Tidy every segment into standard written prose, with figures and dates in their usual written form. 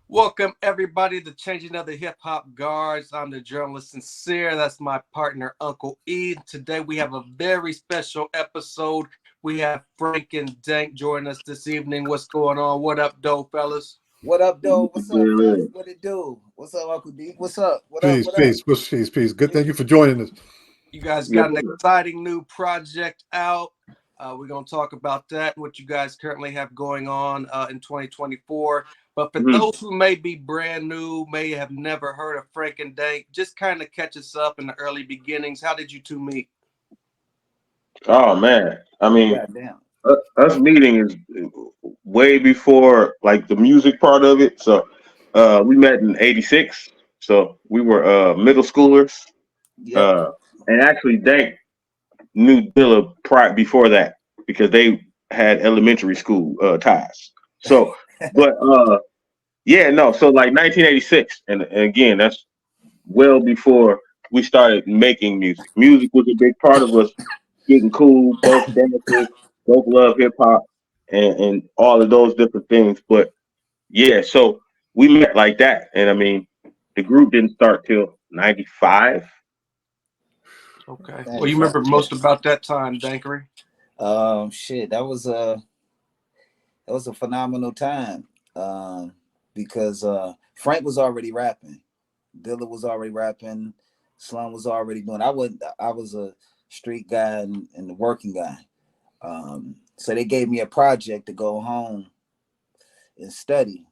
Welcome everybody to Changing of the Hip Hop Guards. I'm the journalist Sincere. That's my partner Uncle E. Today we have a very special episode. We have Frank and Dank joining us this evening. What's going on? What up, though, fellas? What up, though? What's up, fellas? What it do? What's up, Uncle D? What's up? What peace, up? What peace, up? peace. Good. Thank you for joining us. You guys got an exciting new project out. We're going to talk about that, what you guys currently have going on in 2024. But for those who may be brand new, may have never heard of Frank and Dank, just kind of catch us up in the early beginnings. How did you two meet? Oh man, I mean, us meeting is way before like the music part of it. So we met in '86. So we were middle schoolers. Yep. And actually, Dank knew Dilla before that because they had elementary school ties. So, but yeah, no. So like 1986, and again, that's well before we started making music. Music was a big part of us getting cool. Both dancers, both love hip hop, and all of those different things. But yeah, so we met like that, and I mean, the group didn't start till '95. Okay. Well, you remember most about that time, Dankery? Shit, that was a phenomenal time. Because Frank was already rapping, Dilla was already rapping, Slum was already doing. I was a street guy and the working guy. So they gave me a project to go home and study,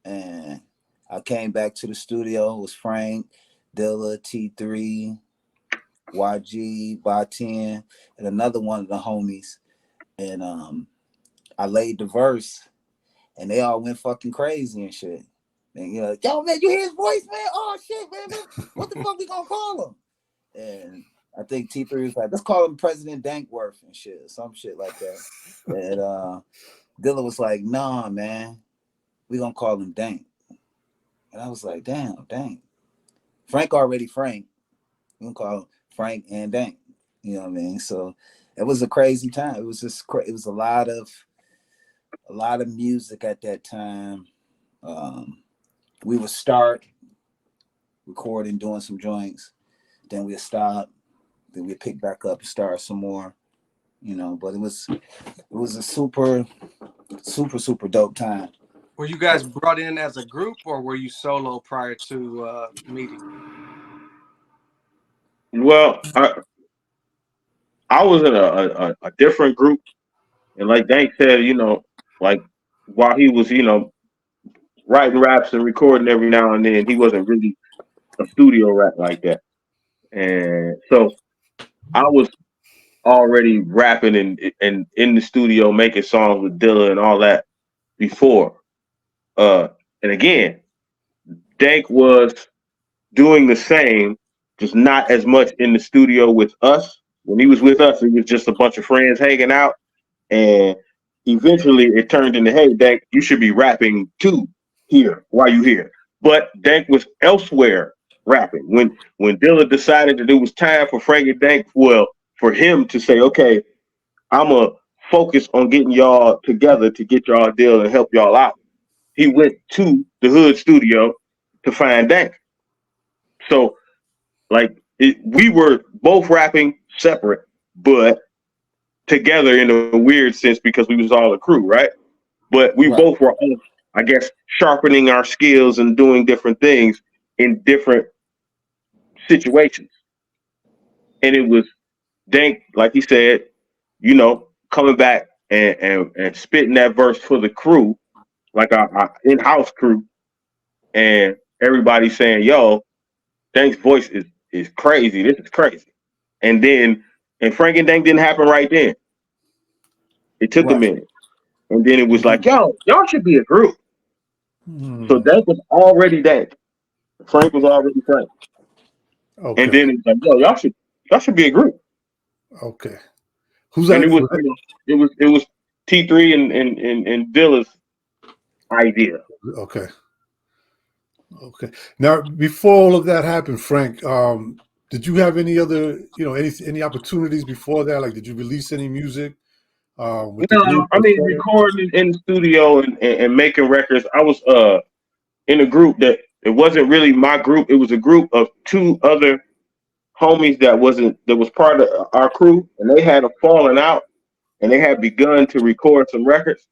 and I came back to the studio. It was Frank, Dilla, T3, YG, By 10, and another one of the homies, and I laid the verse. And they all went fucking crazy and shit. And you know, yo man, you hear his voice, man? Oh shit, man. What the fuck we gonna call him? And I think T3 was like, let's call him President Dankworth and shit, some shit like that. And Dilla was like, nah, man, we gonna call him Dank. And I was like, damn, Dank. Frank already Frank. We gonna call him Frank and Dank. You know what I mean? So it was a crazy time. It was just it was a lot of music at that time. We would start recording, doing some joints, then we'd stop, then we'd pick back up and start some more, you know. But it was a super dope time. Were you guys brought in as a group, or were you solo prior to meeting? Well, I was in a different group, and like Dank said, you know, like while he was, you know, writing raps and recording every now and then, he wasn't really a studio rap like that. And so I was already rapping and in the studio making songs with Dilla and all that before. And again, Dank was doing the same, just not as much in the studio with us. When he was with us, it was just a bunch of friends hanging out. And eventually it turned into, hey, Dank, you should be rapping too here while you here. But Dank was elsewhere rapping. When Dilla decided that it was time for Frank and Dank, well, for him to say, okay, I'm going to focus on getting y'all together to get y'all a deal and help y'all out, he went to the Hood studio to find Dank. So, like, we were both rapping separate, but together in a weird sense because we was all a crew, right? But we both were, I guess, sharpening our skills and doing different things in different situations. And it was Dank, like he said, you know, coming back and spitting that verse for the crew, like our in-house crew, and everybody saying, yo, Dank's voice is crazy. This is crazy. And Frank and Dank didn't happen right then. It took a minute. And then it was like, yo, y'all should be a group. So Dank was already Dank. Frank was already Frank. Okay. And then it's like, yo, y'all should be a group. Okay. Who's And that? it was T3 and Dilla's idea. Okay. Okay. Now, before all of that happened, Frank, did you have any other, any opportunities before that? Like, did you release any music with the No, group? I mean recording in the studio and making records. I was in a group that it wasn't really my group. It was a group of two other homies that was part of our crew, and they had a falling out, and they had begun to record some records.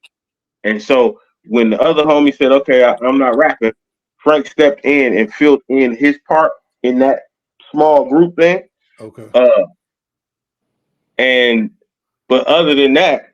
And so when the other homie said, "Okay, I'm not rapping," Frank stepped in and filled in his part in that small group thing. Okay. And but other than that,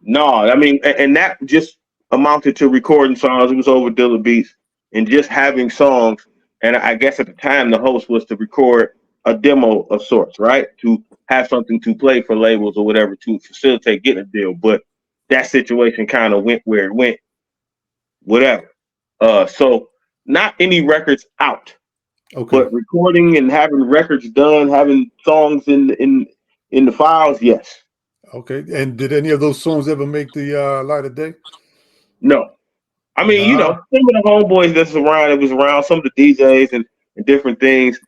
no, I mean, and that just amounted to recording songs. It was over Dilla beats and just having songs. And I guess at the time the host was to record a demo of sorts, right? To have something to play for labels or whatever to facilitate getting a deal. But that situation kind of went where it went, whatever. So not any records out, Okay. but recording and having records done, having songs in the files, yes. Okay. And did any of those songs ever make the light of day? No. I mean, Nah. some of the homeboys that's around, it was around some of the DJs and different things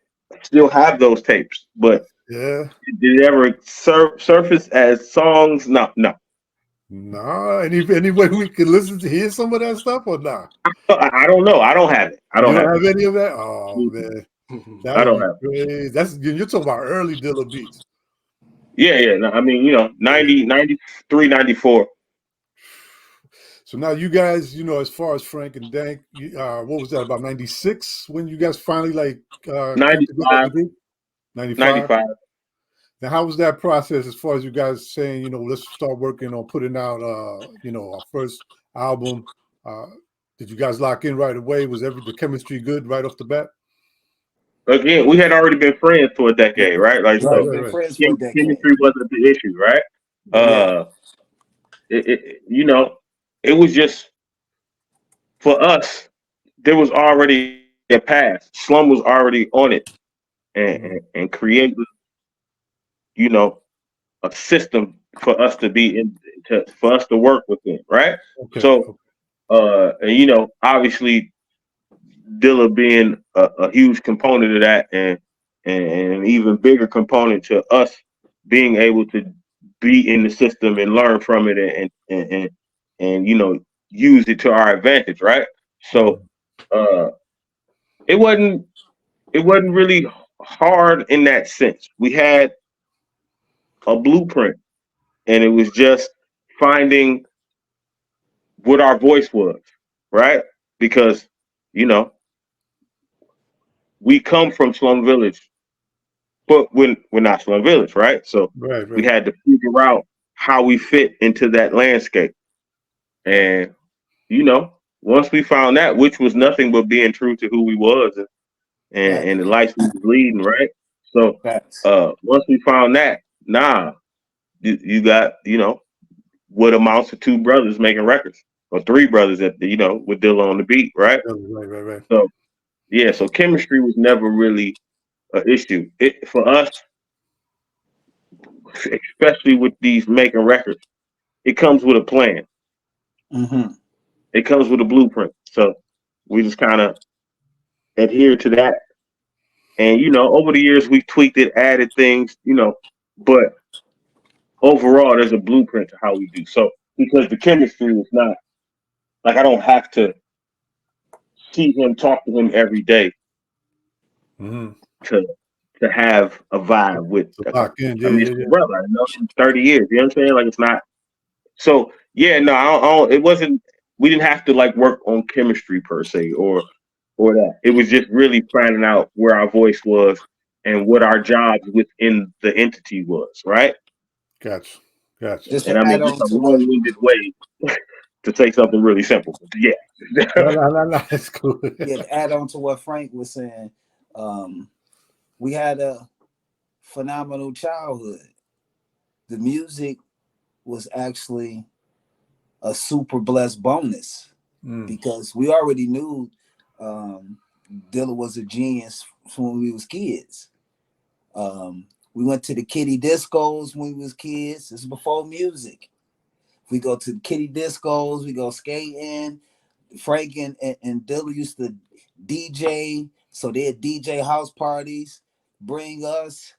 still have those tapes, but Yeah. did it ever surface as songs? No, no. Nah. Any way we could hear some of that stuff or not? I don't know. I don't have it. I You don't don't have have any of that? Oh it. man. I That would don't be have it. crazy. You're talking about early Dilla beats. Yeah, yeah. No, I mean, 90, 93, 94. So now you guys, as far as Frank and Dank, what was that, about 96 when you guys finally came together as 95, a group? 95? 95. Now, how was that process as far as you guys saying, let's start working on putting out, our first album? Did you guys lock in right away? Was the chemistry good right off the bat? Again, we had already been friends for a decade, right? Like, Right, so right, Been right. friends for a decade. chemistry wasn't the issue, right? Yeah. It was just for us. There was already a path. Slum was already on it and created, you know, a system for us to be for us to work within, right? Okay. So, and obviously, Dilla being a huge component of that, and an even bigger component to us being able to be in the system and learn from it and use it to our advantage, right? So, uh, it wasn't really hard in that sense. We had a blueprint, and it was just finding what our voice was, right? Because you know we come from Slum Village, but we're not Slum Village, right? So Right, we right. had to figure out how we fit into that landscape, and once we found that, which was nothing but being true to who we was and the life we was leading, right? So Facts. once we found that, you got what amounts to two brothers making records, or three brothers with Dilla on the beat, right? Right, right, right. So yeah, so chemistry was never really an issue. For us, especially with these making records, it comes with a plan. Mm-hmm. It comes with a blueprint. So we just kind of adhere to that. And over the years we tweaked it, added things, but overall there's a blueprint to how we do. So because the chemistry was not like I don't have to see him, talk to him every day Mm-hmm. to have a vibe with. So lock in, I yeah, mean, yeah, it's my yeah. brother. I know him 30 years. You know what I'm saying? Like it's not. So yeah, no, it wasn't. We didn't have to like work on chemistry per se or that. It was just really finding out where our voice was and what our jobs within the entity was, right? Gotcha. Gotcha. Just And to I mean, add it's on a to what long-winded way to say something really simple. But yeah. No, that's cool. yeah, to add on to what Frank was saying, we had a phenomenal childhood. The music was actually a super blessed bonus because we already knew Dilla was a genius from when we was kids. We went to the kiddie discos when we was kids. This is before music. We go to the kiddie discos. We go skating. Frank and Dilla used to DJ, so they had DJ house parties, bring us,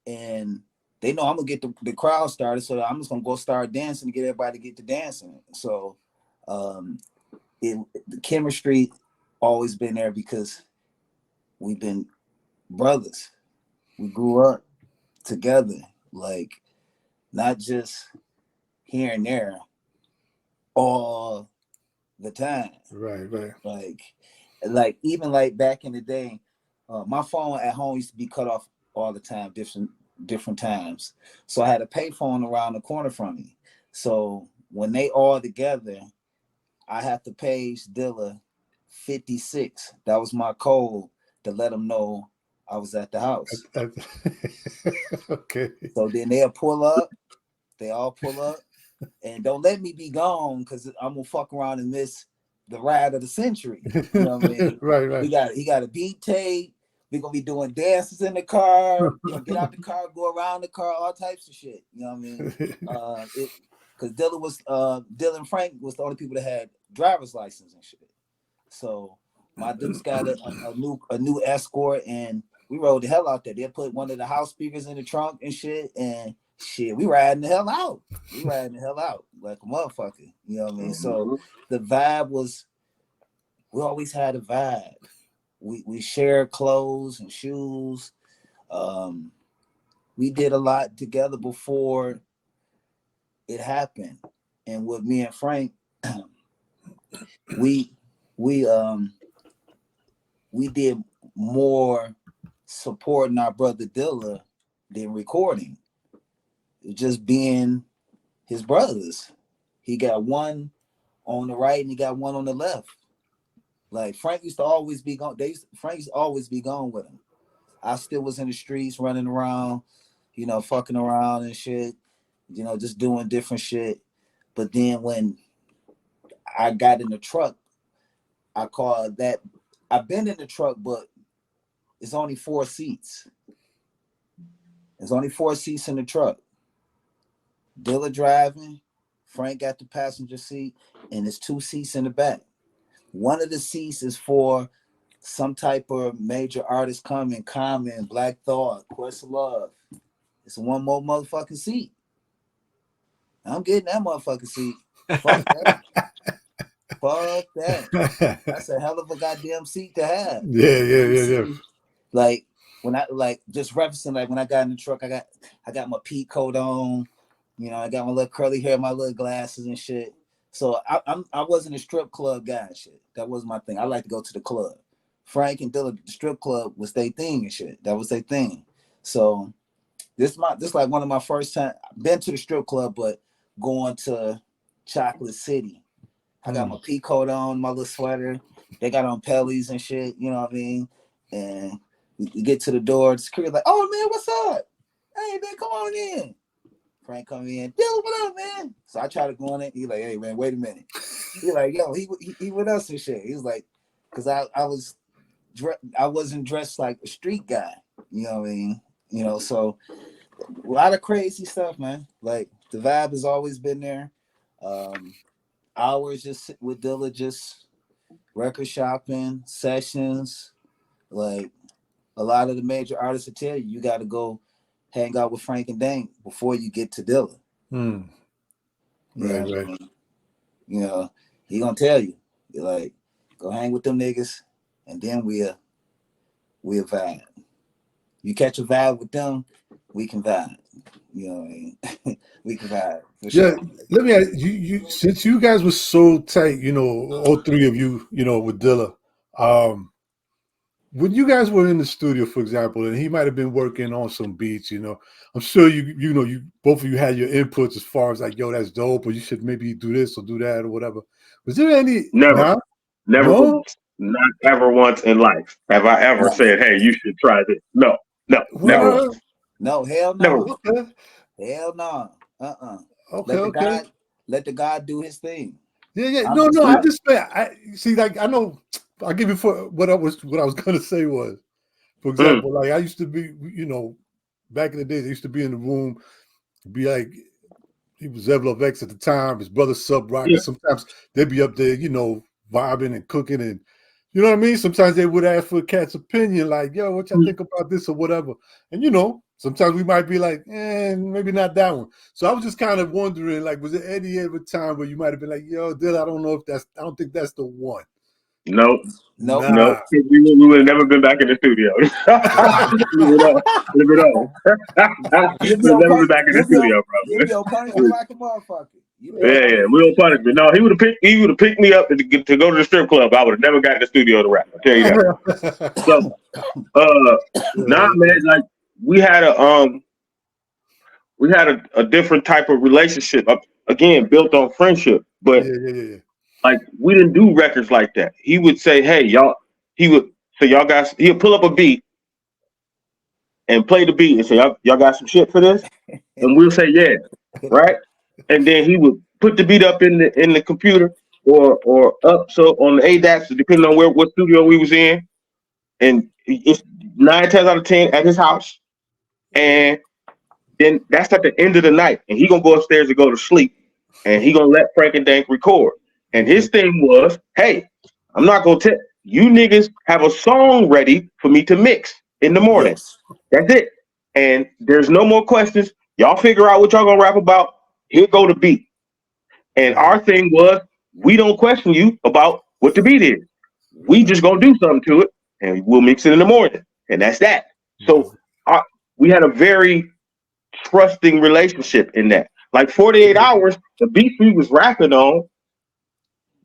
and they know I'm gonna get the crowd started, so I'm just gonna go start dancing to get everybody to get to dancing. So the chemistry always been there because we've been brothers. We grew up together, like not just here and there all the time. Right. Like even like back in the day, my phone at home used to be cut off all the time, different times. So I had a payphone around the corner from me. So when they all together, I have to page Dilla 56. That was my code to let them know I was at the house. Okay. So then they'll pull up. They all pull up, and don't let me be gone because I'm gonna fuck around and miss the ride of the century. You know what I mean? Right. He got a beat tape. We're gonna be doing dances in the car. You know, get out the car, go around the car, all types of shit. You know what I mean? Because Dilla and Frank was the only people that had driver's license and shit. So my dudes got a new Escort, and we rode the hell out there. They put one of the house speakers in the trunk and shit, and shit, we riding the hell out. We riding the hell out like a motherfucker. You know what I mean? So the vibe was, we always had a vibe. We shared clothes and shoes. We did a lot together before it happened. And with me and Frank, we did more supporting our brother Dilla than recording. Just being his brothers. He got one on the right and he got one on the left. Like Frank used to always be gone. Frank used to always be gone with him. I still was in the streets running around, you know, fucking around and shit, you know, just doing different shit. But then when I got in the truck, I call that, I've been in the truck, but it's only 4 seats. There's only 4 seats in the truck. Dilla driving, Frank got the passenger seat, and there's 2 seats in the back. One of the seats is for some type of major artist coming, Common, Black Thought, Quest of Love. It's one more motherfucking seat. I'm getting that motherfucking seat. Fuck that. Fuck that. That's a hell of a goddamn seat to have. Yeah. Like when I just referencing, like when I got in the truck, I got my pea coat on, you know, I got my little curly hair, my little glasses and shit. So I wasn't a strip club guy and shit. That was my thing. I like to go to the club. Frank and Dilla, the strip club was their thing and shit. That was their thing. So this like one of my first time. Been to the strip club, but going to Chocolate City. I got my pea coat on, my little sweater. They got on pellies and shit. You know what I mean? And we get to the door. The security like, "Oh man, what's up? Hey man, come on in." Frank come in, Dilla, what up, man? So I try to go in it. He like, "Hey man, wait a minute." He like, "Yo, he with us and shit." He's like, "Cause I wasn't dressed like a street guy." You know what I mean? You know, so a lot of crazy stuff, man. Like the vibe has always been there. Hours just sit with Dilla, just record shopping, sessions. Like a lot of the major artists will tell you got to go hang out with Frank and Dank before you get to Dilla. Right. You know, he gonna tell you, you're like, go hang with them niggas, and then we'll vibe. You catch a vibe with them, we can vibe. You know what I mean? We can vibe. For sure. Let me ask you, since you guys were so tight, you know, all 3 of you, you know, with Dilla, when you guys were in the studio, for example, and he might have been working on some beats, you know, I'm sure you both of you had your inputs as far as like, yo, that's dope, or you should maybe do this or do that or whatever. Was there any? Never No? not ever once in life have I ever said, "Hey, you should try this." No, never What? once. No, hell no. Never once. Okay. Hell no. Okay. Let the God do his thing. Yeah. No. I just I see. Like I know. I'll give you for what I was gonna say was For example, like I used to be, back in the days, I used to be in the room, be like, he was Evlov X at the time, his brother Sub Rock, and sometimes they'd be up there, vibing and cooking, and you know what I mean? Sometimes they would ask for a cat's opinion, like, yo, what y'all think about this or whatever. And sometimes we might be like, maybe not that one. So I was just kind of wondering, like, was there any ever time where you might have been like, yo, Dilla, I don't think that's the one. No. Nope. No, we would have never been back in the studio. You'll be We'll never be back in the studio, bro. You'll be on punishment like a motherfucker. Yeah, we on punishment. No, he would have picked me up to go to the strip club. I would have never got in the studio to rap. I'll tell you that. So, nah, man, like we had a different type of relationship. Again, built on friendship, but like we didn't do records like that. He would say, "Hey, y'all," he would say, "Y'all guys," he'll pull up a beat and play the beat and say, y'all got some shit for this? And we'll say, yeah, right? And then he would put the beat up in the computer or up so on the ADATs, depending on what studio we was in. And it's 9 times out of 10 at his house. And then that's at the end of the night. And he gonna go upstairs to go to sleep. And he gonna let Frank and Dank record. And his thing was, hey, I'm not gonna tell you niggas have a song ready for me to mix in the morning. Yes. That's it. And there's no more questions. Y'all figure out what y'all gonna rap about. Here go the beat. And our thing was, we don't question you about what the beat is. We just gonna do something to it, and we'll mix it in the morning. And that's that. So we had a very trusting relationship in that. Like 48 hours, the beats we was rapping on,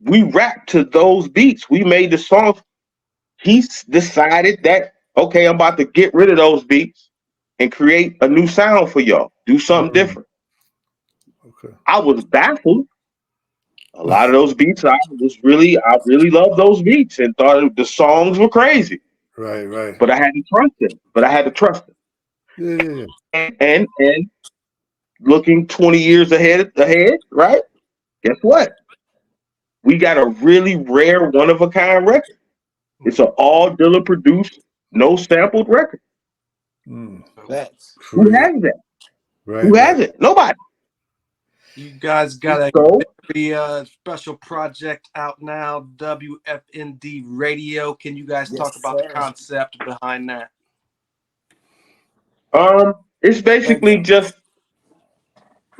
we rapped to those beats. We made the songs. He decided that, okay, I'm about to get rid of those beats and create a new sound for y'all. Do something different. Okay. I was baffled. A lot of those beats, I really loved those beats and thought the songs were crazy. Right. But I had to trust him. Yeah. And looking 20 years ahead, right? Guess what? We got a really rare, one-of-a-kind record. It's an all Dilla produced, no sampled record. That's who has that? Right. Who has it? Nobody. You guys got a very special project out now, WFND Radio. Can you guys talk about the concept behind that? It's basically just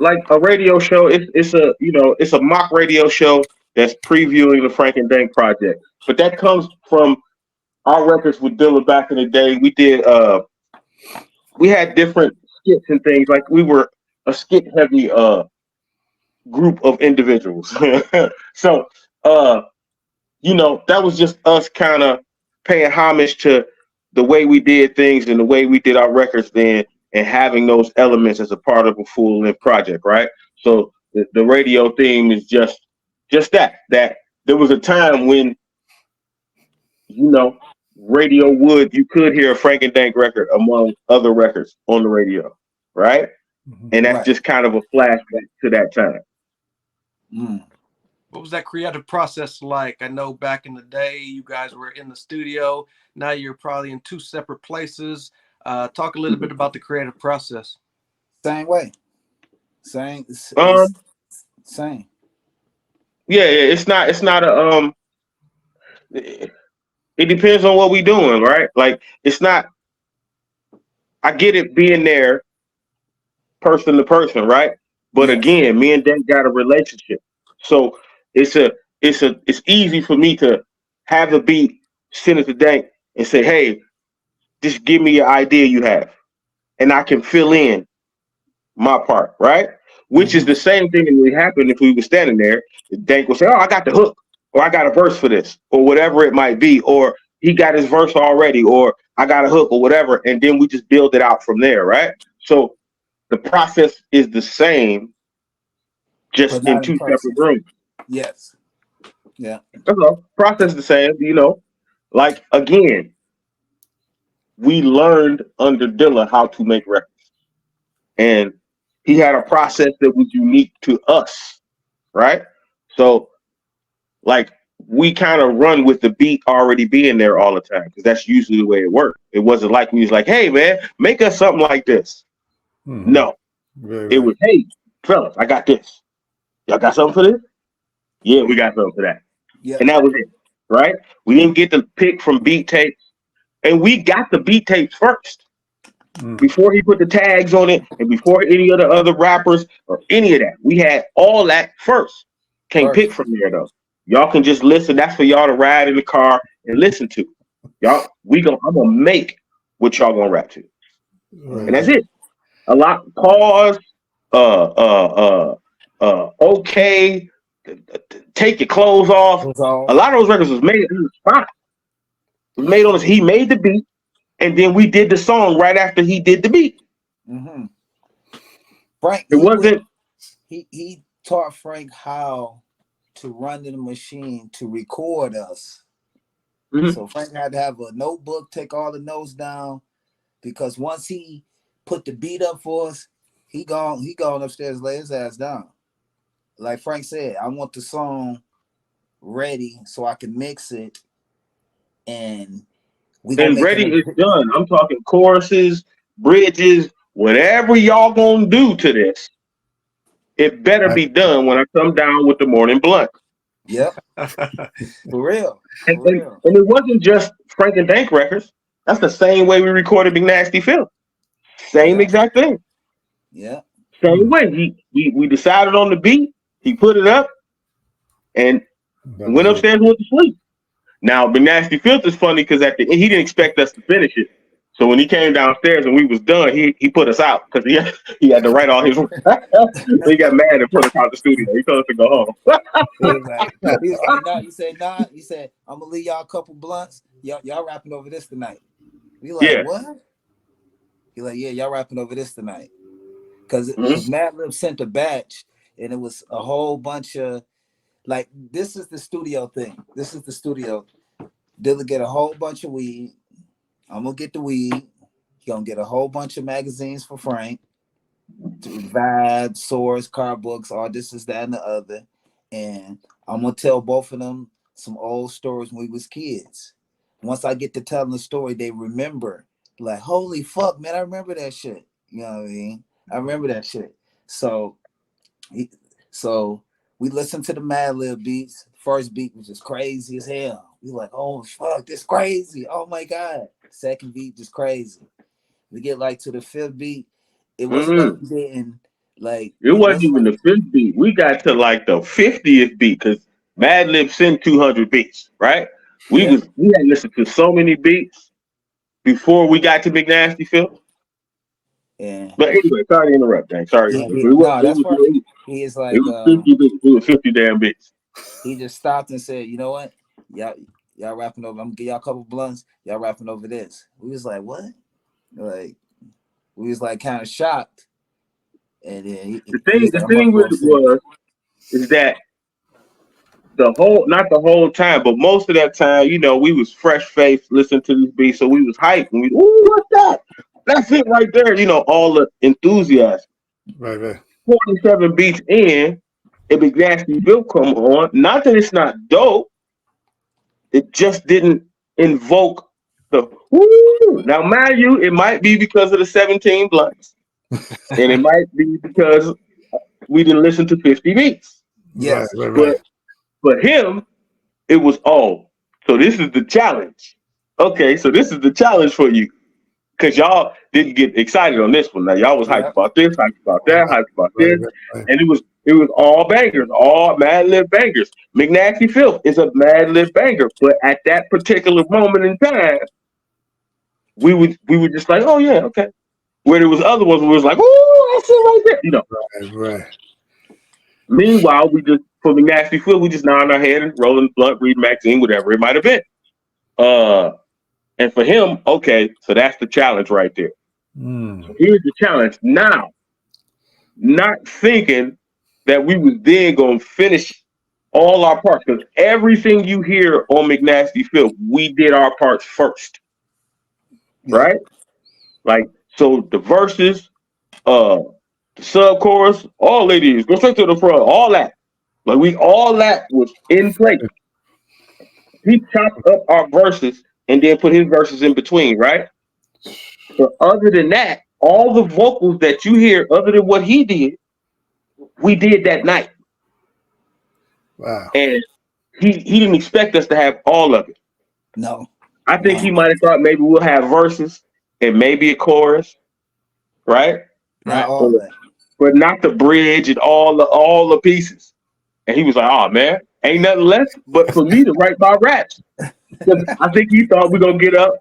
like a radio show. It's a mock radio show that's previewing the Frank and Dank project. But that comes from our records with Dilla back in the day. We had different skits and things. Like we were a skit heavy group of individuals. So that was just us kind of paying homage to the way we did things and the way we did our records then, and having those elements as a part of a full-length project, right? So the radio theme is just that there was a time when radio you could hear a Frank and Dank record among other records on the radio, right? And that's just kind of a flashback to that time. What was that creative process like? I know back in the day, you guys were in the studio. Now you're probably in 2 separate places. Talk a little bit about the creative process. Same way. Same. Yeah, it's not a it depends on what we doing, right? Like it's not. I get it being there, person to person, right? But again, me and Dan got a relationship, so it's easy for me to have the beat, send it to Dank, and say, hey, just give me your idea you have, and I can fill in my part, right? Which is the same thing that would happen if we were standing there. Dank would say, oh, I got the hook, or I got a verse for this, or whatever it might be, or he got his verse already, or I got a hook, or whatever, and then we just build it out from there, right? So the process is the same, just in 2 separate rooms. Yes. Yeah. Process the same, like again, we learned under Dilla how to make records. And he had a process that was unique to us, right? So, like, we kind of run with the beat already being there all the time because that's usually the way it worked. It wasn't like we was like, hey man, make us something like this. Mm-hmm. No, Right, it was, hey fellas, I got this. Y'all got something for this? Yeah, we got something for that. Yeah. And that was it, right? We didn't get to pick from beat tapes, and we got the beat tapes first before he put the tags on it, and before any of the other rappers or any of that. We had all that first. Can't pick from there though. Y'all can just listen. That's for y'all to ride in the car and listen to. Y'all, I'm gonna make what y'all gonna rap to, right. and that's it. A lot pause. Okay. Take your clothes off. A lot of those records was made in the spot. It was made on this. He made the beat, and then we did the song right after he did the beat. Mm-hmm. Frank, it wasn't. He taught Frank how to run the machine to record us. Mm-hmm. So Frank had to have a notebook, take all the notes down, because once he put the beat up for us, he gone upstairs, lay his ass down. Like Frank said, I want the song ready so I can mix it, and ready is done. I'm talking choruses, bridges, whatever y'all gonna do to this. It better be done when I come down with the morning blunt. Yep. For real. And it wasn't just Frank and Dank records. That's the same way we recorded Big Nasty Phil. Same exact thing. Yeah. Same way. We decided on the beat. He put it up and went upstairs and went to sleep. Now, Big Nasty Filth is funny because at the end, he didn't expect us to finish it. So when he came downstairs and we was done, he put us out because he had to write all his. He got mad and put us out the studio. He told us to go home. He was like, nah. He said, nah. He said, I'm gonna leave y'all a couple blunts. Y'all rapping over this tonight. We like, what? He like, yeah, y'all rapping over this tonight. Because Madlib sent a batch, and it was a whole bunch of, like, this is the studio thing. This is the studio. Dilla get a whole bunch of weed. I'm gonna get the weed. He gonna get a whole bunch of magazines for Frank. Vibe, Source, car books, all this is that and the other. And I'm gonna tell both of them some old stories when we was kids. Once I get to telling the story, they remember. Like, holy fuck, man, I remember that shit. You know what I mean? I remember that shit. So we listened to the Madlib beats. First beat was just crazy as hell. We like, oh fuck, this crazy. Oh my god. Second beat just crazy. We get like to the fifth beat. It wasn't like we didn't like. It wasn't even the fifth beat. We got to like the 50th beat because Madlib sent 200 beats, right? We had listened to so many beats before we got to Big Nasty Phil. Yeah. But anyway, sorry to interrupt, Dan. Sorry. That's why he is like, it was 50 beats. It was 50 damn beats. He just stopped and said, you know what? Y'all rapping over. I'm gonna give y'all a couple blunts. Y'all rapping over this. We was like, what? Like, we was like kind of shocked. And then the thing is that not the whole time, but most of that time, you know, we was fresh faced listening to these beats, so we was hyped and ooh, what's that? That's it right there. You know, all the enthusiasm. Right. 47 beats in, if Big Nasty Bill come on, not that it's not dope, it just didn't invoke the woo. Now, mind you, it might be because of the 17 blunts, and it might be because we didn't listen to 50 beats. Yes, right. But him, it was so this is the challenge. Okay, so this is the challenge for you. Because y'all didn't get excited on this one. Now y'all was hyped about this, hyped about that, hyped about this. Right. And it was all bangers, all Madlib bangers. McNasty Filth is a Madlib banger. But at that particular moment in time, we were just like, oh yeah, okay. Where there was other ones where it was like, oh, that's it right there. You know. Right. Meanwhile, for McNasty Filth, we just nod our head and rolling blunt, read magazine, whatever it might have been. And for him, okay, so that's the challenge right there. So here's the challenge. Now, not thinking that we was then going to finish all our parts, because everything you hear on McNasty Filth, we did our parts first. Right? Like, so the verses, the sub-chorus, all ladies, go straight to the front, all that. Like, all that was in place. he chopped up our verses and then put his verses in between, right? But other than that, all the vocals that you hear, other than what he did, we did that night. Wow. And he didn't expect us to have all of it. No. I think he No. might have thought maybe we'll have verses and maybe a chorus, right? Not Right. all that. But not the bridge and all the pieces. And he was like, "Oh man, ain't nothing left but for me to write my raps." 'Cause I think he thought we're gonna get up,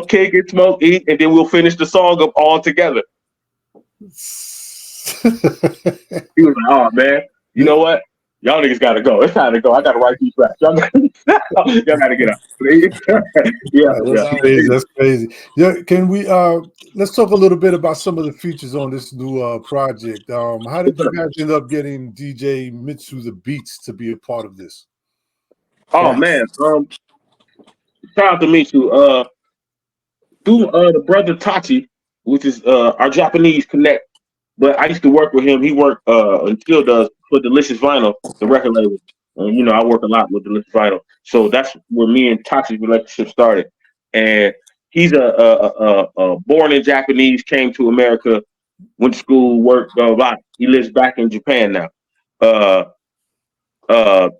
kick it, smoke, eat, and then we'll finish the song up all together. He was like, "Oh man, you know what? Y'all niggas gotta go. It's time to go. I gotta write these raps. Y'all gotta get up, please." Yeah, It was yeah. all Crazy, that's crazy. Yeah, can we let's talk a little bit about some of the features on this new project. How did you guys end up getting DJ Mitsu the Beats to be a part of this? Oh facts. man, shout out to Mitsu. Through the brother Tachi, which is our Japanese connect. But I used to work with him. He worked and still does for Delicious Vinyl, the record label. I work a lot with Delicious Vinyl, so that's where me and Tachi's relationship started. And he's a born in Japanese, came to America, went to school, worked a lot. He lives back in Japan now. Uh, uh,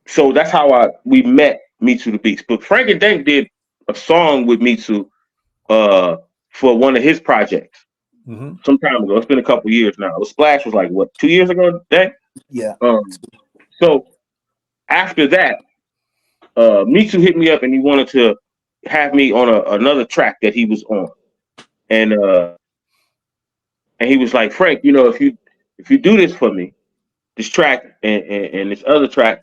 so that's how we met Mitsu the Beast. But Frank and Dank did a song with Mitsu for one of his projects Mm-hmm. some time ago. It's been a couple years now. The Splash was like what 2 years ago, Dank? Yeah. So after that, Mitsu hit me up and he wanted to have me on another track that he was on, and he was like, Frank, if you do this for me, this track and this other track,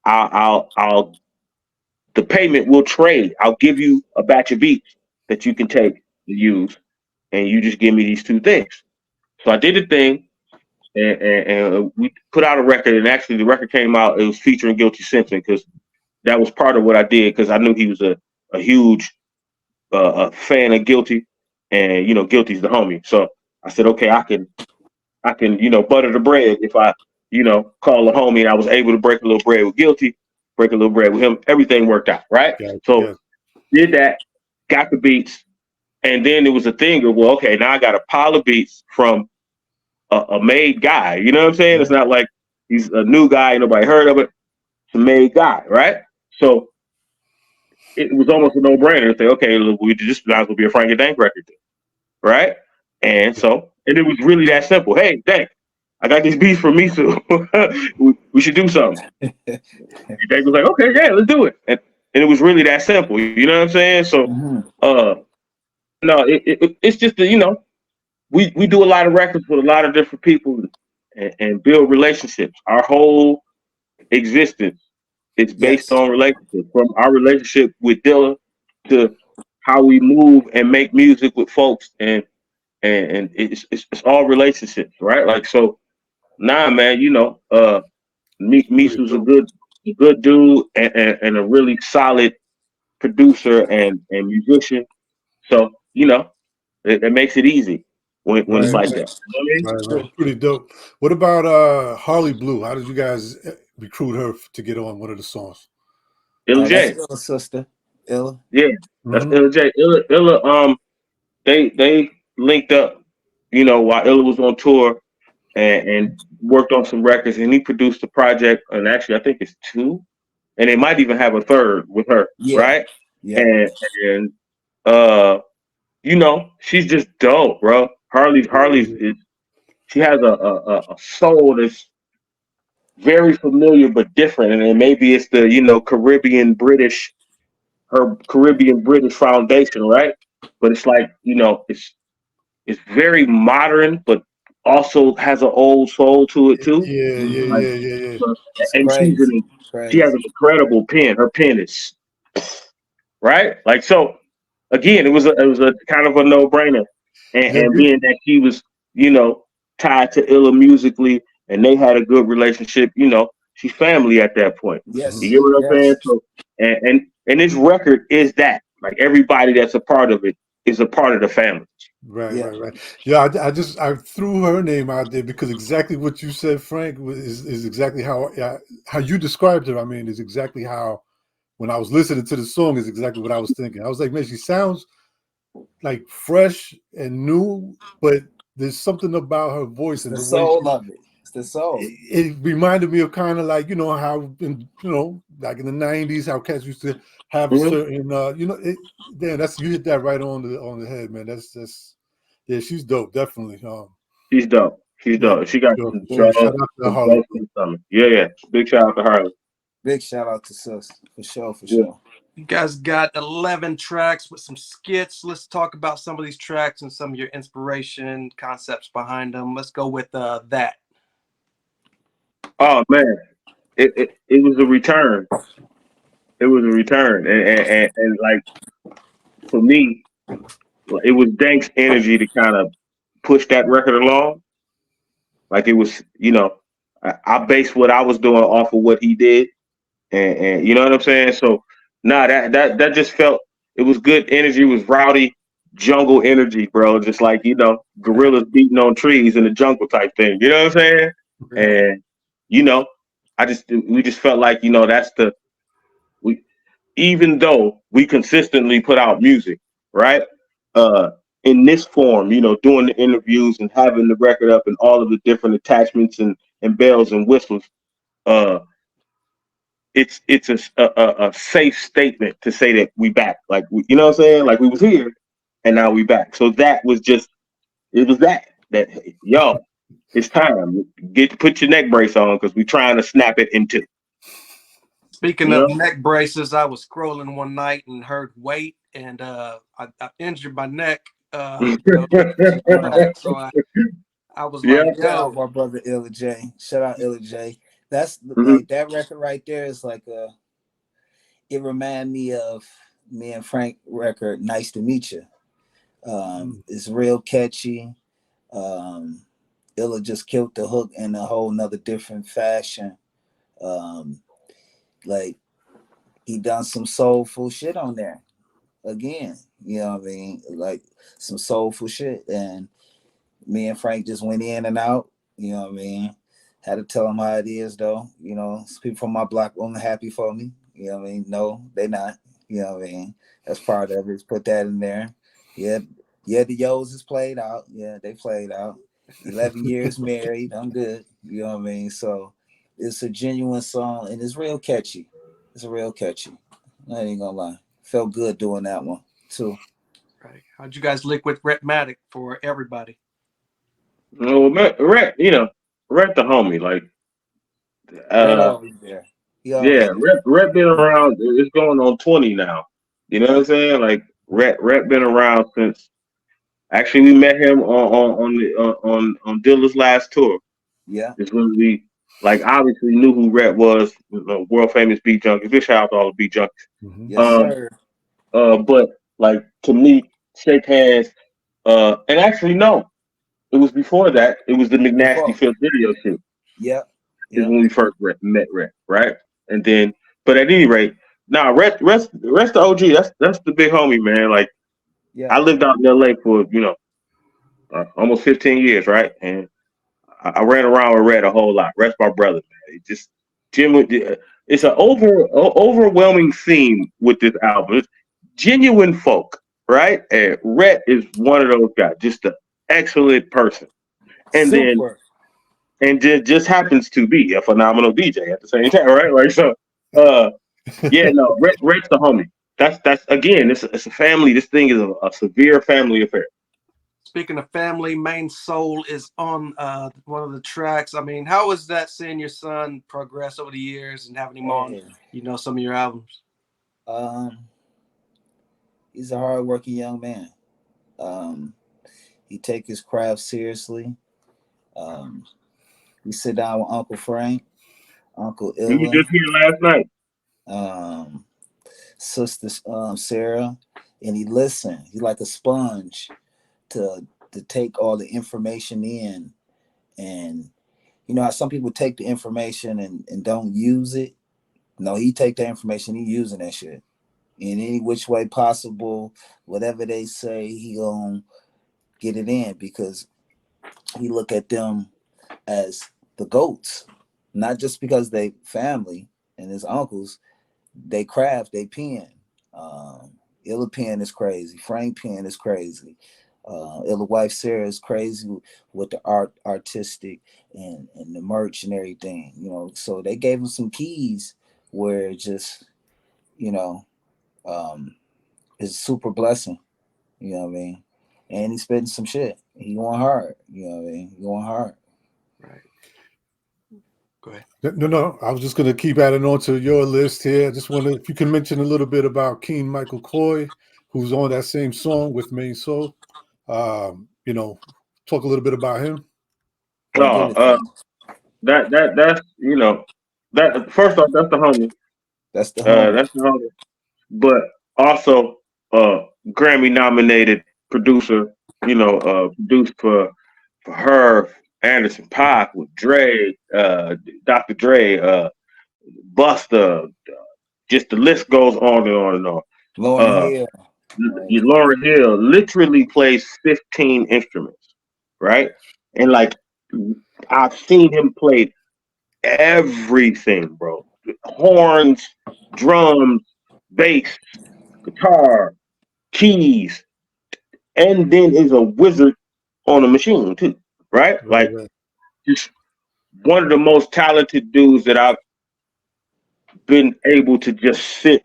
I'll the payment will trade. I'll give you a batch of beats that you can take and use, and you just give me these two things. So I did the thing, and we put out a record, and actually the record came out. It was featuring Guilty Simpson because that was part of what I did because I knew he was a huge fan of Guilty, and Guilty's the homie. So I said, okay, I can butter the bread if I call a homie, and I was able to break a little bread with Guilty, break a little bread with him. Everything worked out, right? So did that, got the beats, and then it was a thing of, well, okay, now I got a pile of beats from a made guy. You know what I'm saying? It's not like he's a new guy, nobody heard of it. It's a made guy, right? So it was almost a no-brainer to say, okay, look, this might as well be a Frank and Dank record, right? And it was really that simple. Hey, Dank, I got these beats from Mitsu. we should do something. And Dank was like, okay, yeah, let's do it. And it was really that simple. You know what I'm saying? So, no, it's just we do a lot of records with a lot of different people and build relationships. Our whole existence is based on relationships. From our relationship with Dilla to how we move and make music with folks, and it's all relationships, right? Like so. Nah, man, Mitsu's a good dude and a really solid producer and musician. So it makes it easy when it's like that. You know what I mean? Right. Pretty dope. What about Harley Blue? How did you guys recruit her to get on one of the songs? Illa That's J. Illa sister. Illa. Yeah, that's Illa J. Illa, they linked up, while Illa was on tour and worked on some records, and he produced a project, and actually I think it's two, and they might even have a third with her, right? Yeah. And she's just dope, bro. Harley's she has a soul that's very familiar but different, and then maybe it's the her Caribbean British foundation, right? But it's like it's very modern, but also has an old soul to it too. Like, Yeah. It's and crazy. she has an incredible pen. Her pen is right. Like so, again, it was a kind of a no brainer, and being that she was tied to Illa musically, and they had a good relationship, she's family at that point. Yes. You get what I'm saying? So, and this record is that like everybody that's a part of it is a part of the family. Right. Yeah, I threw her name out there because exactly what you said, Frank, is exactly how you described her. I mean, is exactly how when I was listening to the song, is exactly what I was thinking. I was like, man, she sounds like fresh and new, but there's something about her voice It's and the the way she, soul of it. It's the soul. it reminded me of kind of like, you know, how in, you know, like in the 90s, how cats used to have certain, you know, damn, that's, you hit that right on the head, man. That's yeah, she's dope, definitely. She's dope. She's Yeah, dope. She got sure, some for sure. Shout drugs, out to some Harley. drugs in the stomach. Yeah, yeah. Big shout out to Harley. Big shout out to Sus for sure, for Yeah. sure. You guys got 11 tracks with some skits. Let's talk about some of these tracks and some of your inspiration concepts behind them. Let's go with that. Oh man, it was a return. It was a return, and like for me, it was Dank's energy to kind of push that record along. Like it was, you know, I based what I was doing off of what he did, and you know what I'm saying. So nah, that just felt it was good energy. It was rowdy jungle energy, bro. Just like you know, gorillas beating on trees in the jungle type thing. You know what I'm saying? And you know, we just felt like you know that's the we even though we consistently put out music, right? Uh, in this form, you know, doing the interviews and having the record up and all of the different attachments and bells and whistles. Uh, it's a safe statement to say that we back, like you know what I'm saying, like we was here and now we back. So that was just it was that yo, it's time put your neck brace on because we trying to snap it into Speaking you of know. neck braces, I was scrolling one night and heard weight, and I injured my neck. So I was Yeah. like, Shout out yo, my brother Illa J. Shout out Illa J. That's Mhm. like that record right there is like it remind me of me and Frank record, Nice to Meet You. It's real catchy. Um, Illa just killed the hook in a whole nother different fashion. Um, like he done some soulful shit on there again. You know what I mean? Like some soulful shit. And me and Frank just went in and out. You know what I mean? Had to tell him how it is though. You know, people from my block weren't happy for me. You know what I mean? No, they not. You know what I mean? That's part of it. Just put that in there. Yeah, yeah, the Yo's is played out. Yeah, they played out. 11 years married. I'm good. You know what I mean? So it's a genuine song and it's real catchy. It's real catchy. I ain't gonna lie. Felt good doing that one too. right. How'd you guys lick with Rhetmatic for everybody? No, Rhett, you know, Rhett the homie, like, Red uh, always there. He always yeah, there. Rhett been around. It's going on 20 now. You know what I'm saying? Like, Rhett been around since. Actually, we met him on Dilla's last tour. Yeah. It's when we like obviously knew who Rhett was, you know, world famous beat junkies. Big shout out to all the beat junkies. Yes, sir. But like to me, shake hands. And actually no, it was before that. It was the McNasty Before. Field video shoot. Yep. Is Yep. when we first met Rhett, right? And then, but at any rate, now rest the OG. That's the big homie, man. Like Yeah. I lived out in LA for you know almost 15 years, right? And I ran around with Rhett a whole lot. Rest my brother, man. It just Jim. It's an overwhelming theme with this album. It's genuine folk, right? And Rhett is one of those guys, just an excellent person, and then Super. and just happens to be a phenomenal DJ at the same time, right? Like so, uh, yeah, no, Rhett's the homie. That's again, it's a family. This thing is a severe family affair. Speaking of family, Main Soul is on one of the tracks. I mean, how was that seeing your son progress over the years and having him on, Hey, some of your albums? um, he's a hardworking young man. Um, he take his craft seriously. Um, we sit down with Uncle Frank, Uncle He was Illa, just here last night. um, Sister Sarah, and he listen. He like a sponge to take all the information in. And you know how some people take the information and don't use it. No, he take the information, he using that shit in any which way possible. Whatever they say, he gonna get it in because he look at them as the goats, not just because they family and his uncles. they craft, they pen. Illa pen is crazy. Frank pen is crazy. Illa wife Sarah is crazy with the artistic and the merch and everything. You know, so they gave him some keys where just, you know, it's a super blessing. You know what I mean? And he's spitting some shit. He going hard. You know what I mean? He going hard. Right. Go ahead. No. I was just going to keep adding on to your list here. I just wonder if you can mention a little bit about Keen Michael Coy, who's on that same song with Main Soul. You know, talk a little bit about him. Oh, that's you know, that first off, that's the homie. That's the homie. That's the homie. But also, Grammy nominated producer. You know, produced for her, Anderson .Paak with Dre, Dr. Dre, Busta. Just the list goes on and on and on. Lauryn Hill. Lauryn Hill literally plays 15 instruments, right? And like I've seen him play everything, bro. Horns, drums, bass, guitar, keys, and then is a wizard on a machine too, right? Like just one of the most talented dudes that I've been able to just sit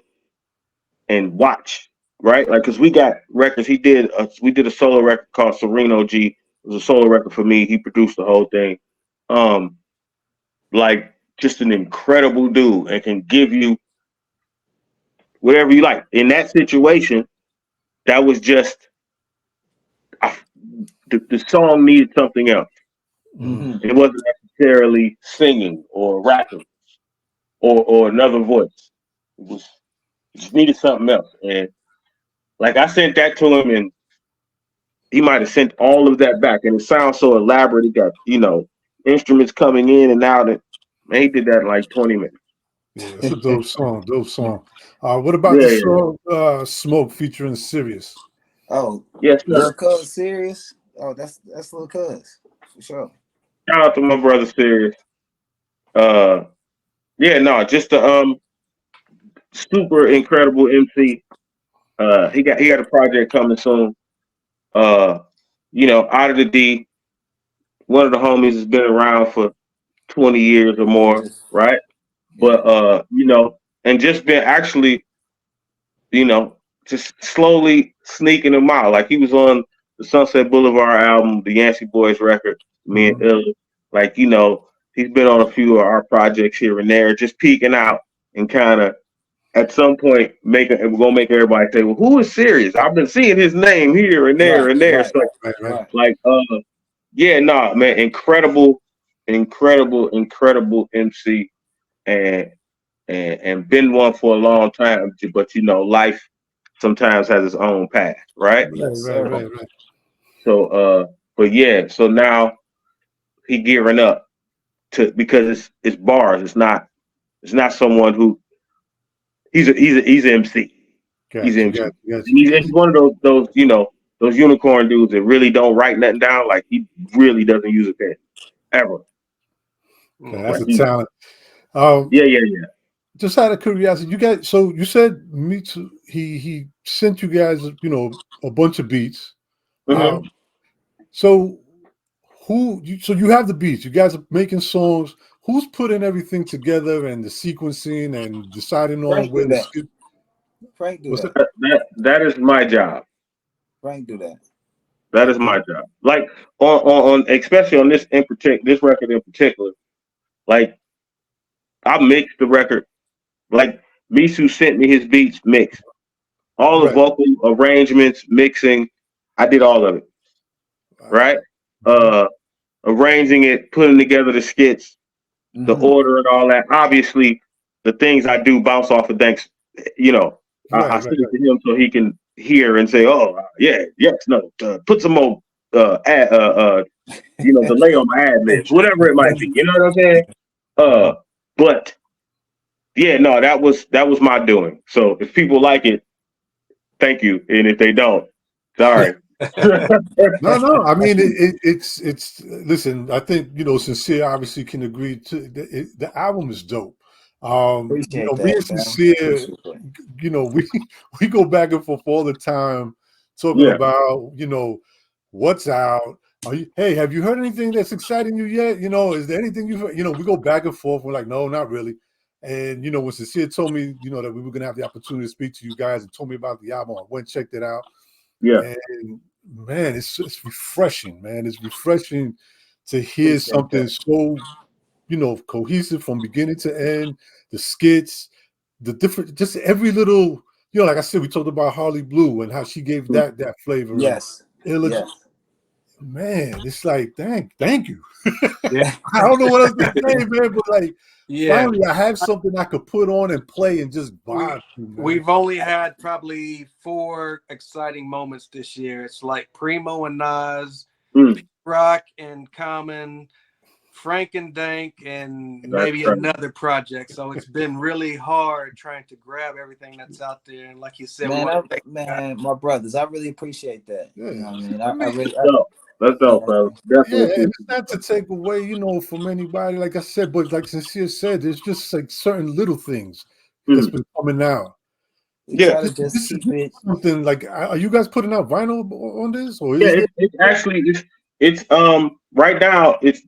and watch, right? Like, cause we got records. We did a solo record called Sereno G. It was a solo record for me. He produced the whole thing. Like just an incredible dude and can give you whatever you like. In that situation, that was just the song needed something else. Mm-hmm. It wasn't necessarily singing or rapping or another voice. It just needed something else. And like I sent that to him, and he might have sent all of that back. And it sounds so elaborate. He got, you know, instruments coming in and out. And man, he did that in like 20 minutes. Yeah, it's a dope song. Dope song. What about the song "Smoke" featuring Sirius? Oh, yes, Lil Cuz Serious. Oh, that's Lil Cuz for sure. Shout out to my brother Sirius. Yeah, no, just a super incredible MC. He got a project coming soon. You know, out of the D, one of the homies has been around for 20 years or more, right? But you know, and just been actually, you know, just slowly sneaking him out. Like he was on the Sunset Boulevard album, the Yancey Boys record, me and Illa. Like, you know, he's been on a few of our projects here and there, just peeking out and kind of at some point we're gonna make everybody say, well, who is Serious? I've been seeing his name here and there and there. So like yeah, nah, man, incredible MC and been one for a long time, but you know, life sometimes has its own path, right? Right. So but yeah, so now he gearing up because it's bars. It's not someone who he's an MC. He's an MC. He's one of those you know, those unicorn dudes that really don't write nothing down. Like he really doesn't use a pen ever. Okay, that's a talent. Yeah. Just out of curiosity, you guys. So you said Mitsu, he sent you guys, you know, a bunch of beats. Mm-hmm. So so you have the beats. You guys are making songs. Who's putting everything together and the sequencing and deciding on where to skip? Frank do that. That is my job. Frank do that. That is my job. Like on especially on this record in particular, like I mixed the record. Like Mitsu sent me his beats mixed. All the vocal arrangements, mixing, I did all of it. Right? Arranging it, putting together the skits, the order and all that. Obviously, the things I do bounce off of Dank's, you know, I send it to him so he can hear and say, oh, put some more, you know, delay on my ad libs, whatever it might be. You know what I'm saying? But yeah, no, that was my doing. So if people like it, thank you. And if they don't, sorry. No. I mean, it's. Listen, I think, you know, Sincere obviously can agree to the album is dope. Appreciate Me and that, man. Sincere, we go back and forth all the time talking Yeah. about, what's out. Hey, have you heard anything that's exciting you yet? Is there anything you've heard? We go back and forth. We're like, no, not really. And, when Sincere told me, that we were going to have the opportunity to speak to you guys and told me about the album, I went and checked it out. Yeah. And, man, it's refreshing, man. It's refreshing to hear Appreciate something that. so, cohesive from beginning to end, the skits, the different, just every little, like I said, we talked about Harley Blue and how she gave that flavor. Yes. And Yes. man, it's like, thank you. Yeah. I don't know what else to say, man, but like, Yeah. finally, I have something I could put on and play and just vibe to, man. We've only had probably 4 exciting moments this year. It's like Primo and Nas, Rock and Common, Frank and Dank, and maybe another project. So it's been really hard trying to grab everything that's out there. And like you said, man, my brothers, I really appreciate that. Yeah. You know what I mean? I mean, That's dope, bro. Definitely. Yeah, and it's not to take away, from anybody, like I said, but like Sincere said, there's just like certain little things that's been coming out. We try to just keep it something like. Are you guys putting out vinyl on this, or it's actually it's right now it's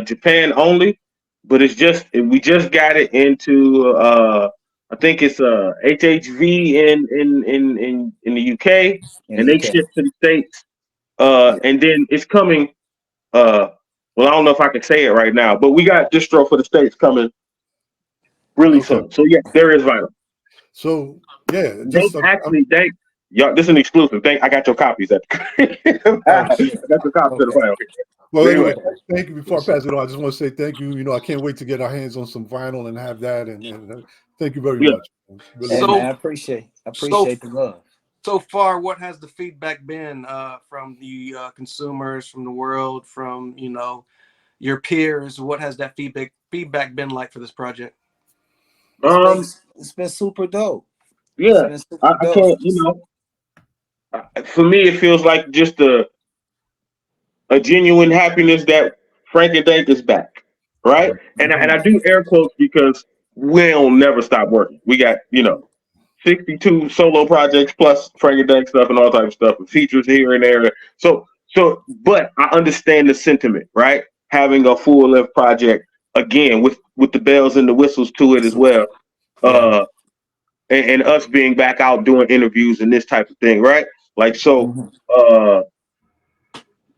Japan only, but we just got it into I think it's HHV in the UK, and they ship to the States, and then it's coming. Well, I don't know if I can say it right now, but we got distro for the States coming really soon. So yeah, there is vinyl. So yeah, Dank, y'all, this is an exclusive. I got your copies at the I got your copies of the vinyl. Well, anyway, thank you. Before I pass it on, I just want to say thank you. I can't wait to get our hands on some vinyl and have that. And thank you very much. Really, I appreciate the love. So far, what has the feedback been from the consumers, from the world, from your peers? What has that feedback been like for this project? It's been super dope. Yeah, I can't. For me, it feels like just a genuine happiness that Frank and Dank is back, right? And I do air quotes because we'll never stop working. We got 62 solo projects plus Frank and Dank stuff and all type of stuff and features here and there. So, but I understand the sentiment, right? Having a full length project again with the bells and the whistles to it as well. And us being back out doing interviews and this type of thing, right? Like so.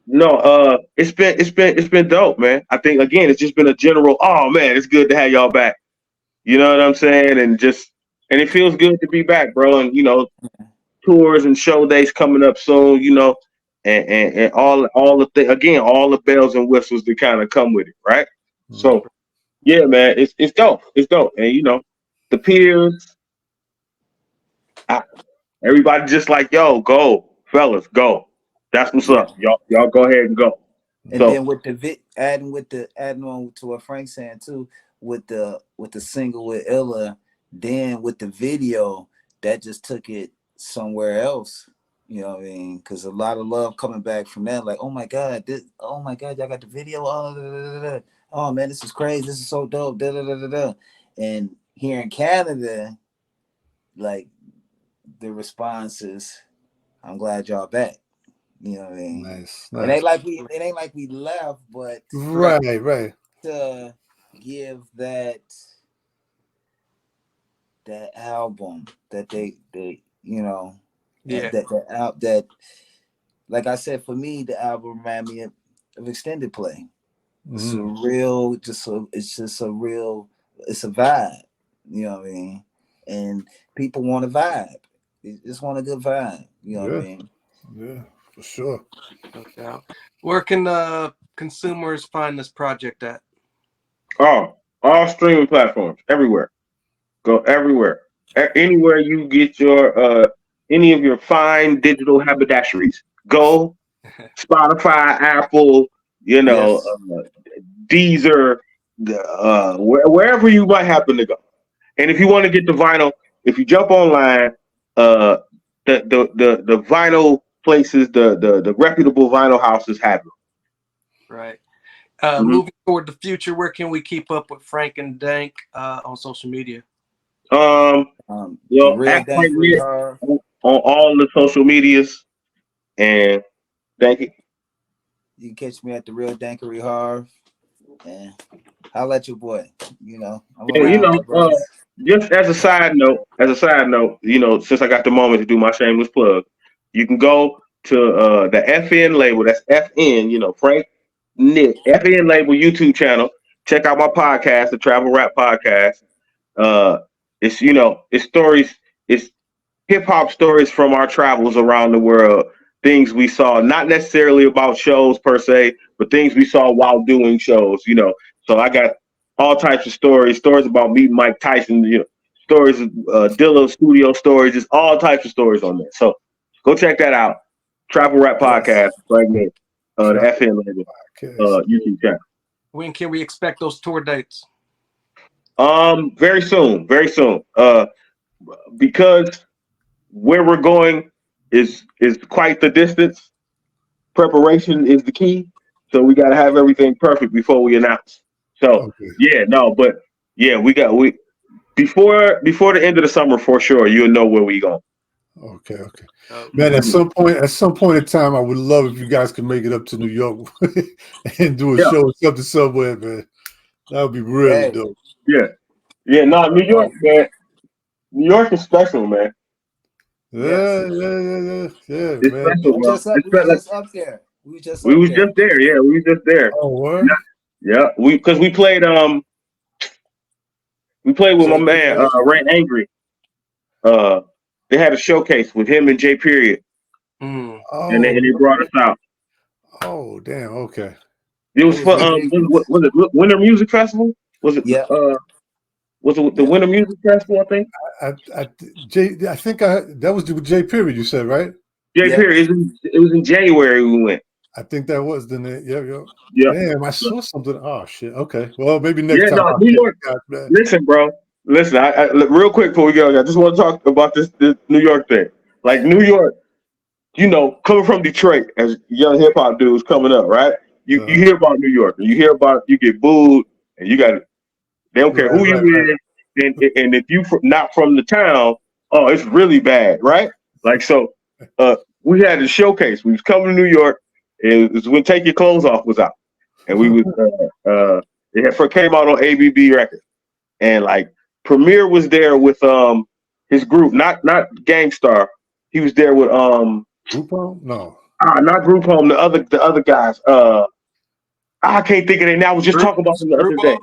No, it's been dope, man. I think again, it's just been a general. Oh man, it's good to have y'all back. You know what I'm saying? And it feels good to be back, bro. And tours and show days coming up soon. And all the bells and whistles that kind of come with it, right? So yeah, man, it's dope. It's dope, and the peers. Everybody just like, yo, go, fellas, go. That's what's up. Y'all go ahead and go. And then with the adding on to what Frank's saying too, with the single with Illa, then with the video, that just took it somewhere else. You know what I mean? Because a lot of love coming back from that. Like, oh my God, y'all got the video. Oh man, this is crazy. This is so dope. And here in Canada, like the response is, I'm glad y'all back. You know what I mean? Nice. It ain't like we left, but right. To give that album that they that like I said, for me, the album reminded me of extended play. It's a real, it's a vibe. You know what I mean? And people want a vibe. They just want a good vibe. You know what I mean? Yeah, for sure. Okay. Where can consumers find this project at? Oh, all streaming platforms, everywhere. Go everywhere. Anywhere you get your any of your fine digital haberdasheries. Go Spotify, Apple, Deezer, wherever you might happen to go. And if you want to get the vinyl, if you jump online, the vinyl places, the reputable vinyl houses have them. Right. Moving toward the future, where can we keep up with Frank and Dank on social media? The Well, real act like Dank Nick Rehar. on all the social medias, and thank you. You can catch me at the real Dank Rehar. And I'll let your boy. You know, I'm Yeah, around, bro. just as a side note, since I got the moment to do my shameless plug, you can go to the FN label. That's FN. Frank Nick FN label YouTube channel. Check out my podcast, the Travel Rap Podcast. It's stories. It's hip hop stories from our travels around the world. Things we saw, not necessarily about shows per se, but things we saw while doing shows. So I got all types of stories about meeting Mike Tyson. Stories of Dilla studio stories, just all types of stories on there. So go check that out. Travel Rap Podcast, right there. The FN label, YouTube channel. When can we expect those tour dates? Very soon, very soon. Because where we're going is quite the distance. Preparation is the key, so we got to have everything perfect before we announce. So we before the end of the summer for sure. You'll know where we going. Okay. Man, at some point in time, I would love if you guys could make it up to New York and do a show something somewhere, man. That would be really dope. Yeah. No, New York, man. New York is special, man. Yeah, It's man. special, We was just up there. We was just there. Yeah, we was just there. Oh, what? Yeah, because we played with my man Rant Angry. They had a showcase with him and J Period. And they brought us out. Oh, damn. Okay. It was for was it Winter Music Festival? Was it was it the Winter Music Festival? I think. I think that was with J Period. You said, right? J Period. It was in January we went. I think that was the name. Yeah. Damn, I saw something. Oh shit. Okay. Well, maybe next time. No, New York. Listen, bro. Listen, I real quick before we go, I just want to talk about this New York thing. Like New York, coming from Detroit as young hip hop dudes coming up, right? You hear about New York, and you hear about you get booed, and they don't care who you is, and if you not from the town, oh, it's really bad, right? Like so, we had a showcase. We was coming to New York, and it was when Take Your Clothes Off was out, and we was it came out on ABB Records, and like Premier was there with his group, not Gangstar. He was there with Group Home? No. Not Group Home. The other guys. I can't think of it now. I was just talking about them the other day.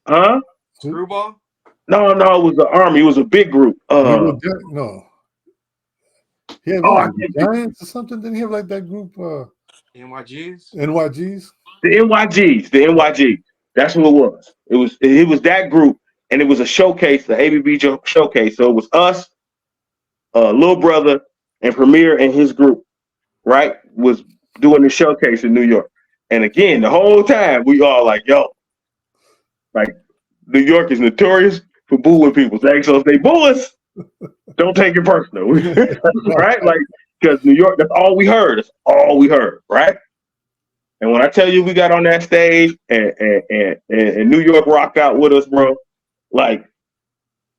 Huh? Screwball? No, it was the Army. It was a big group. No. He had Giants or something. Didn't he have like that group? NYGs. The NYGs. That's who it was. It was that group, and it was a showcase, the ABB showcase. So it was us, Lil Brother, and Premier and his group, right? Was doing the showcase in New York. And again, the whole time we all like, yo, like New York is notorious for booing people. So if they boo us, don't take it personal, right? Like because New York, that's all we heard. That's all we heard, right? And when I tell you we got on that stage and New York rocked out with us, bro, like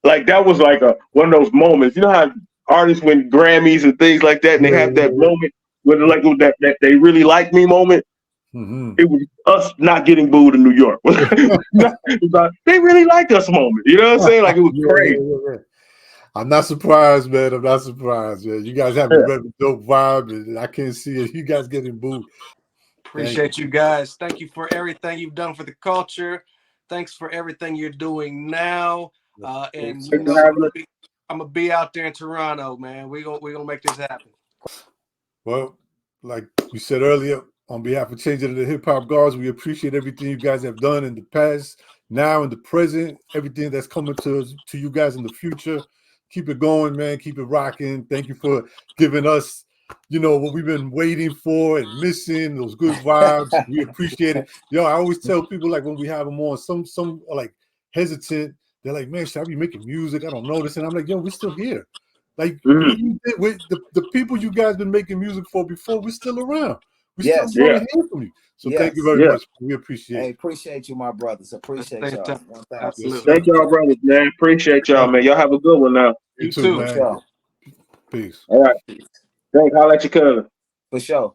that was like one of those moments. You know how artists win Grammys and things like that, and they have that moment where they're like that they really like me moment. Mm-hmm. It was us not getting booed in New York. They really like us moment. You know what I'm saying? Like it was crazy. Yeah. I'm not surprised, man. I'm not surprised, man. You guys have a very dope vibe, and I can't see it. You guys getting booed. Appreciate you guys. Thank you for everything you've done for the culture. Thanks for everything you're doing now. And I'm gonna be out there in Toronto, man. We're gonna make this happen. Well, like we said earlier, on behalf of Changing the Hip Hop Guards, we appreciate everything you guys have done in the past, now in the present, everything that's coming to you guys in the future. Keep it going, man. Keep it rocking. Thank you for giving us, what we've been waiting for and missing, those good vibes. We appreciate it. I always tell people, like, when we have them on, some are like hesitant. They're like, man, should I be making music? I don't know this. And I'm like, we're still here. Like, the people you guys been making music for before, we're still around. We Yes. still want to hear from you. So thank you very Yes. much. We appreciate it. Hey, appreciate you, my brothers. Appreciate y'all. 1000. Absolutely. Thank y'all, brothers, man. Appreciate y'all, man. Y'all have a good one now. You You too, too. man. For sure. Peace. All right. Thanks. Holla at your cousin. For sure.